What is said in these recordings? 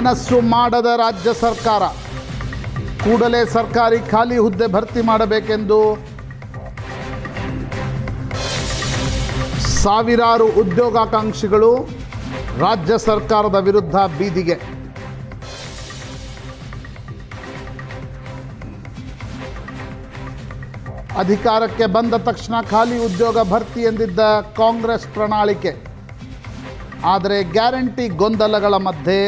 ಮನಸ್ಸು ಮಾಡದ ರಾಜ್ಯ ಸರ್ಕಾರ ಕೂಡಲೇ ಸರ್ಕಾರಿ ಖಾಲಿ ಹುದ್ದೆ ಭರ್ತಿ ಮಾಡಬೇಕೆಂದು ಸಾವಿರಾರು ಉದ್ಯೋಗಾಕಾಂಕ್ಷಿಗಳು ರಾಜ್ಯ ಸರ್ಕಾರದ ವಿರುದ್ಧ ಬೀದಿಗೆ. ಅಧಿಕಾರಕ್ಕೆ ಬಂದ ತಕ್ಷಣ ಖಾಲಿ ಉದ್ಯೋಗ ಭರ್ತಿ ಎಂದಿದ್ದ ಕಾಂಗ್ರೆಸ್ ಪ್ರಣಾಳಿಕೆ, ಆದರೆ ಗ್ಯಾರಂಟಿ ಗೊಂದಲಗಳ ಮಧ್ಯೆ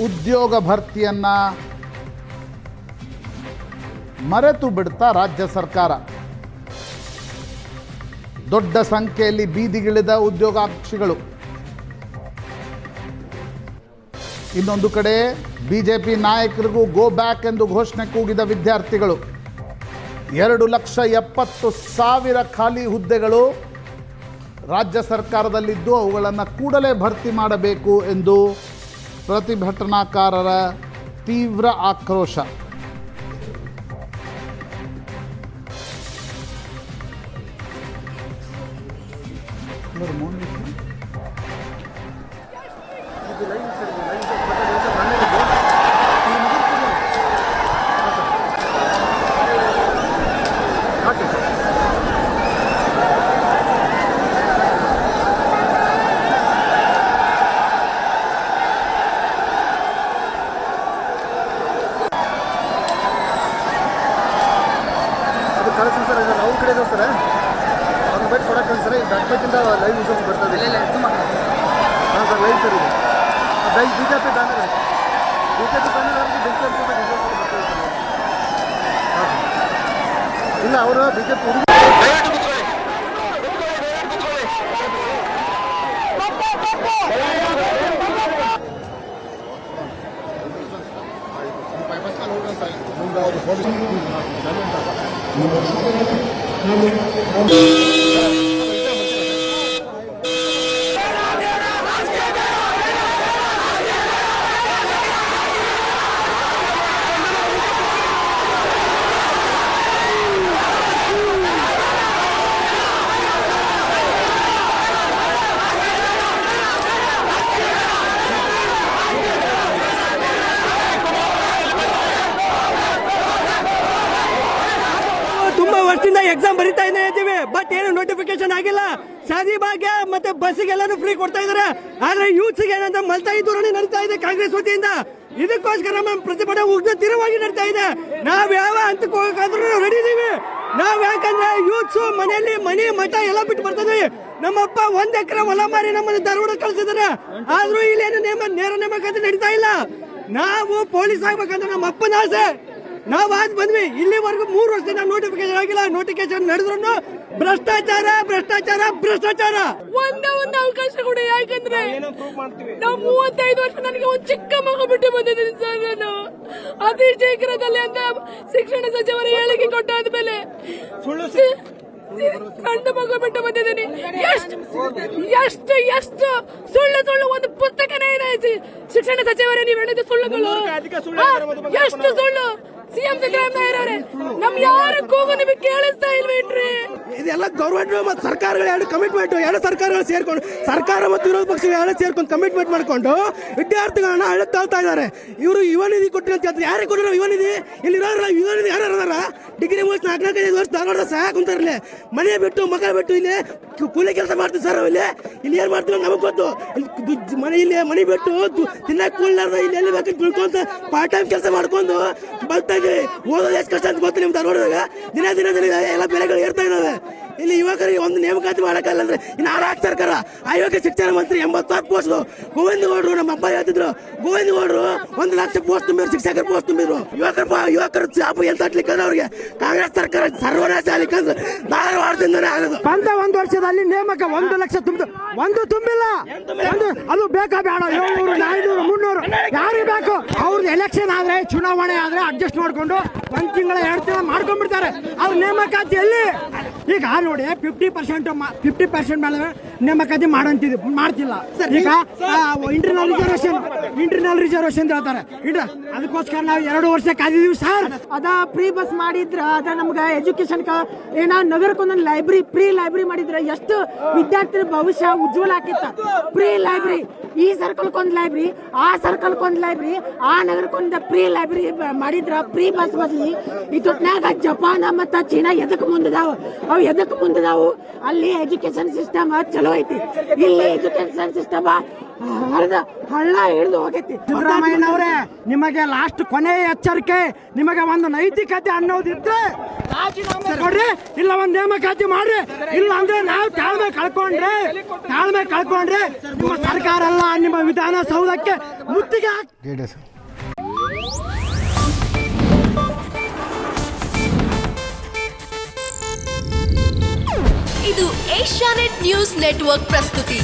ಉದ್ಯೋಗ ಭರ್ತಿಯನ್ನು ಮರೆತು ಬಿಡ್ತಾ ರಾಜ್ಯ ಸರ್ಕಾರ. ದೊಡ್ಡ ಸಂಖ್ಯೆಯಲ್ಲಿ ಬೀದಿಗಿಳಿದ ಉದ್ಯೋಗಾಕಾಂಕ್ಷಿಗಳು. ಇನ್ನೊಂದು ಕಡೆ ಬಿಜೆಪಿ ನಾಯಕರಿಗೂ ಗೋ ಬ್ಯಾಕ್ ಎಂದು ಘೋಷಣೆ ಕೂಗಿದ ವಿದ್ಯಾರ್ಥಿಗಳು. 2,70,000 ಖಾಲಿ ಹುದ್ದೆಗಳು ರಾಜ್ಯ ಸರ್ಕಾರದಲ್ಲಿದ್ದು ಅವುಗಳನ್ನು ಕೂಡಲೇ ಭರ್ತಿ ಮಾಡಬೇಕು ಎಂದು ಪ್ರತಿಭಟನಾಕಾರರ ತೀವ್ರ ಆಕ್ರೋಶ. ಅವ್ರ ಕಡೆ ಸರ್ ಅವ್ರನ್ನ ಬೈಟ್ ಕೊಡಕ್ಕೆ ಸರ್ ಬ್ಯಾಕ್ಬೇಕಿಂದ ಲೈವ್ ನ್ಯೂಸ್ ಬರ್ತದೆ. ಹಾಂ ಸರ್ ಲೈವ್ ಸರ್ ಇದು ಬಿಜೆಪಿ ಬ್ಯಾನರ್ ಬರ್ತದೆ ಸರ್. ಇಲ್ಲ ಅವರು ಬಿಜೆಪಿ ಎಕ್ಸಾಮ್ ಬರೀತಾ ಇದ್ದೀವಿ, ಬಟ್ ಏನು ನೋಟಿಫಿಕೇಶನ್ ಆಗಿಲ್ಲ. ಶಾದಿ ಭಾಗ್ಯ ಮತ್ತೆ ಬಸ್ಸಿಗೆಲ್ಲಾನು ಫ್ರೀ ಕೊಡ್ತಾ ಇದಾರೆ, ಆದ್ರೆ ಯೂತ್ಸ್ಗೆ ಏನಂತ ಮಲ್ತಾಯಿ ಧೋರಣೆ ನಡೀತಾ ಇದೆ ಕಾಂಗ್ರೆಸ್ ವತಿಯಿಂದ. ಇದಕ್ಕೋಸ್ಕರ ನಮ್ಮ ಪ್ರತಿಭಟನೆ ಉಗ್ರ ತೀವ್ರವಾಗಿ ನಡೀತಾ ಇದೆ. ನಾವ್ ಯಾವ ಹಂತಕ್ಕೆ ಹೋಗಕ್ಕಾದ್ರೂ ರೆಡಿ ಇದೀವಿ. ನಾವ್ ಯಾಕಂದ್ರೆ ಯೂತ್ಸ್ ಮನೆಯಲ್ಲಿ ಮನಿ ಮಠ ಎಲ್ಲ ಬಿಟ್ಟು ಬರ್ತದೆ. ನಮ್ಮಪ್ಪ 1 ಎಕರೆ ಹೊಲ ಮಾರಿ ನಮ್ಮನ್ನು ಧಾರವಾಡ ಕಳ್ಸಿದಾರೆ, ಆದ್ರೂ ಇಲ್ಲಿ ಏನು ನೇರ ನೇಮಕಾತಿ ನಡೀತಾ ಇಲ್ಲ. ನಾವು ಪೊಲೀಸ್ ಆಗ್ಬೇಕಂದ್ರೆ ನಮ್ಮ ಅಪ್ಪನ ಆಸೆ. ನಾವು ಆದ್ ಬಂದ್ವಿ, ಇಲ್ಲಿವರೆಗೂ 3 ವರ್ಷದಿಂದ ನೋಟಿಫಿಕೇಶನ್ ಆಗಿಲ್ಲ. ನೋಟಿಫಿಕೇಶನ್ ನಡೆದ್ರು ಭ್ರಷ್ಟಾಚಾರ ಭ್ರಷ್ಟಾಚಾರ ಭ್ರಷ್ಟಾಚಾರ. ಒಂದೇ ಒಂದು ಅವಕಾಶ ಕೊಡಿ, ಯಾಕಂದ್ರೆ ನಾವು 35 ವರ್ಷ ನನಗೆ ಒಂದು ಚಿಕ್ಕ ಮಗು ಬಿಟ್ಟು ಬಂದಿದ್ದೀನಿ ಸರ್. ನಾನು ಅತಿ ಶೀಘ್ರದಲ್ಲಿ ಅಂತ ಶಿಕ್ಷಣ ಸಚಿವರ ಹೇಳಿಕೆ ಕೊಟ್ಟಾದ್ಮೇಲೆ ಸಣ್ಣ ಮಗು ಬಿಟ್ಟು ಬಂದಿದ್ದೀನಿ. ಎಷ್ಟು ಎಷ್ಟು ಸುಳ್ಳು ಸುಳ್ಳು ಒಂದು ಪುಸ್ತಕನೇ ಇದೆ. ಶಿಕ್ಷಣ ಸಚಿವರೇ ನೀವು ಹೇಳಿದ ಸುಳ್ಳುಗಳು ಎಷ್ಟು ಸುಳ್ಳು. ಸಿಎಂ ಸಿದ್ದರಾಮಯ್ಯ ನಮ್ ಯಾರ ಕೂಗು ನಿಮಗೆ ಕೇಳಿಸ್ತಾ ಇಲ್ವೇನ್ರಿ? ಇದೆಲ್ಲ ಗೌರ್ಮೆಂಟ್ ಮತ್ತು ಸರ್ಕಾರಗಳು ಎರಡು ಕಮಿಟ್ಮೆಂಟ್, ಎರಡು ಸರ್ಕಾರಗಳು ಸೇರ್ಕೊಂಡು, ಸರ್ಕಾರ ಮತ್ತು ವಿರೋಧ ಪಕ್ಷಗಳು ಎರಡು ಸೇರ್ಕೊಂಡು ಕಮಿಟ್ಮೆಂಟ್ ಮಾಡ್ಕೊಂಡು ವಿದ್ಯಾರ್ಥಿಗಳನ್ನ ಹಳ್ಳಕ್ಕೆ ತಳ್ತಾ ಇದ್ದಾರೆ. ಇವರು ಯುವ ನಿಧಿ ಕೊಟ್ಟಿರೋ ಅಂತ ಹೇಳ್ತಾರೆ. ಯಾರಿಗೆ ಕೊಟ್ಟಿರೋ ಯುವ ನಿಧಿ? ಇಲ್ಲಿ ಯುವ ನಿಧಿ ಯಾರು ಅದಾರ? ಡಿಗ್ರಿ ಮುಗಿಸ್ 4-5 ವರ್ಷ ಧಾರವಾಡ ಸಹ ಕುಂತಾರಲ್ಲೇ, ಮನೆ ಬಿಟ್ಟು ಮಗ ಬಿಟ್ಟು ಇಲ್ಲಿ ಕೂಲಿ ಕೆಲಸ ಮಾಡ್ತೀವಿ ಸರ್. ಇಲ್ಲಿ ಏನ್ ಮಾಡ್ತೀವಿ ನಮಗ್ ಗೊತ್ತು. ಇಲ್ಲಿ ಮನೆ ಬಿಟ್ಟು ತಿನ್ನಕ್ ಕೂಲಾರ್ದ ಇಲ್ಲಿ ಎಲ್ಲಿ ಬೇಕಂತ ತಿಳ್ಕೊಂತ ಪಾರ್ಟ್ ಟೈಮ್ ಕೆಲಸ ಮಾಡ್ಕೊಂಡು ಬರ್ತಾ ಇದ್ದೀವಿ. ಓದೋದು ಎಷ್ಟು ಕಷ್ಟ ಅಂತ ಗೊತ್ತು ನಿಮ್ ಧಾರವಾಡದಾಗ. ದಿನ ಎಲ್ಲ ಬೆಲೆಗಳು ಏರ್ತಾ ಇದಾವೆ. ಇಲ್ಲಿ ಯುವಕರಿಗೆ ಒಂದು ನೇಮಕಾತಿ ಮಾಡಕ್ಕಲ್ಲ ಅಂದ್ರೆ ಇನ್ನು ಆರಾಕ್ ಸರ್ಕಾರ. ಆಯೋಗ ಶಿಕ್ಷಣ ಮಂತ್ರಿ 80,000 ಪೋಸ್ಟ್. ಗೋವಿಂದ ಗೌಡರು ನಮ್ಮ ಅಪ್ಪ ಹೇಳ್ತಿದ್ರು, ಗೋವಿಂದ ಗೌಡರು 1 ಲಕ್ಷ ಪೋಸ್ಟ್ ತುಂಬಿದ್ರು, ಶಿಕ್ಷಕರ ಪೋಸ್ಟ್ ತುಂಬಿದ್ರು. ಯುವಕರು ಚಾಪ ಎಲ್ಲಿ ತಟ್ಲಿಕ್ಕಂದ್ರೆ ಅವ್ರಿಗೆ ಕಾಂಗ್ರೆಸ್ ಸರ್ಕಾರ ಸರ್ವನಾಶ ಆಗ್ಲಿಕ್ಕಂದ್ರೆ ಧಾರವಾಡದಿಂದನೇ ಆಗೋದು. ಬಂದ 1 ವರ್ಷದಲ್ಲಿ ನೇಮಕ 1 ಲಕ್ಷ ಒಂದು ತುಂಬಿಲ್ಲ. ಅದು ಬೇಕಾ ಬೇಡ? 700, 400, 300 ಯಾರಿಗೆ ಬೇಕು? ಅವ್ರದ್ದು ಎಲೆಕ್ಷನ್ ಆದ್ರೆ, ಚುನಾವಣೆ ಆದ್ರೆ ಅಡ್ಜಸ್ಟ್ ಮಾಡ್ಕೊಂಡು 1 ತಿಂಗಳ 2 ತಿಂಗಳ ಮಾಡ್ಕೊಂಡ್ಬಿಡ್ತಾರೆ. ಅವ್ರ ನೇಮಕಾತಿ ಎಲ್ಲಿ? ಈಗ ನೋಡಿ 50% ಮೇಲೆ ನೇಮಕಾತಿ ಮಾಡ್ತಿಲ್ಲ. ಈಗ ಇಂಟರ್ನಲ್ ರಿಸರ್ವೇಶನ್ ಹೇಳ್ತಾರೆ. ಅದಕ್ಕೋಸ್ಕರ ನಾವು 2 ವರ್ಷ ಕಾದಿದೀವಿ ಸರ್. ಅದ ಫ್ರೀ ಬಸ್ ಮಾಡಿದ್ರ ಅದ ನಮ್ಗೆ ಎಜುಕೇಶನ್ ಏನ ನಗರಕ್ಕೊಂದೊಂದು ಫ್ರೀ ಲೈಬ್ರರಿ ಮಾಡಿದ್ರ ಎಷ್ಟು ವಿದ್ಯಾರ್ಥಿ ಭವಿಷ್ಯ ಉಜ್ವಲ ಆಕಿತ್ತ. ಫ್ರೀ ಲೈಬ್ರರಿ, ಈ ಸರ್ಕಲ್ಕೊಂದ್ ಲೈಬ್ರರಿ, ಆ ಸರ್ಕಲ್ಕೊಂದ್ ಲೈಬ್ರರಿ, ಆ ನಗರಕ್ಕೊಂದು ಫ್ರೀ ಲೈಬ್ರರಿ ಮಾಡಿದ್ರ ಫ್ರೀ ಬಸ್ ಬದ್ಲಿ ಇತ್ತೊಟ್ನಾಗ ಜಪಾನ್ ಮತ್ತ ಚೀನಾ ಎದಕ್ ಮುಂದದಾವು ಅಲ್ಲಿ ಎಜುಕೇಶನ್ ಸಿಸ್ಟಮ್ ಚಲೋ ಐತಿ. ಇಲ್ಲಿ ಎಜುಕೇಶನ್ ಸಿಸ್ಟಮ್ ಹಳ್ಳ ಹಿಡಿದು ಹೋಗೈತಿ. ಸಿದ್ದರಾಮಯ್ಯನವರೇ, ನಿಮಗೆ ಲಾಸ್ಟ್ ಕೊನೆ ಎಚ್ಚರಿಕೆ, ನಿಮಗೆ ಒಂದು ನೈತಿಕತೆ ಅನ್ನೋದಿದ್ರೆ ರಾಜೀನಾಮೆ ಕೊಡ್ರಿ, ಇಲ್ಲ ಒಂದು ನೇಮಕಾತಿ ಮಾಡ್ರಿ. ಇಲ್ಲ ಅಂದ್ರೆ ನಾವು ತಾಳ್ಮೆ ಕಳ್ಕೊಂಡ್ರೆ ನಿಮ್ಮ ಸರ್ಕಾರ ಅಲ್ಲ, ನಿಮ್ಮ ವಿಧಾನಸೌಧಕ್ಕೆ ಮುತ್ತಿಗೆ ಇದು ಏಷ್ಯಾನೆಟ್ ನ್ಯೂಸ್ ನೆಟ್ವರ್ಕ್ ಪ್ರಸ್ತುತಿ.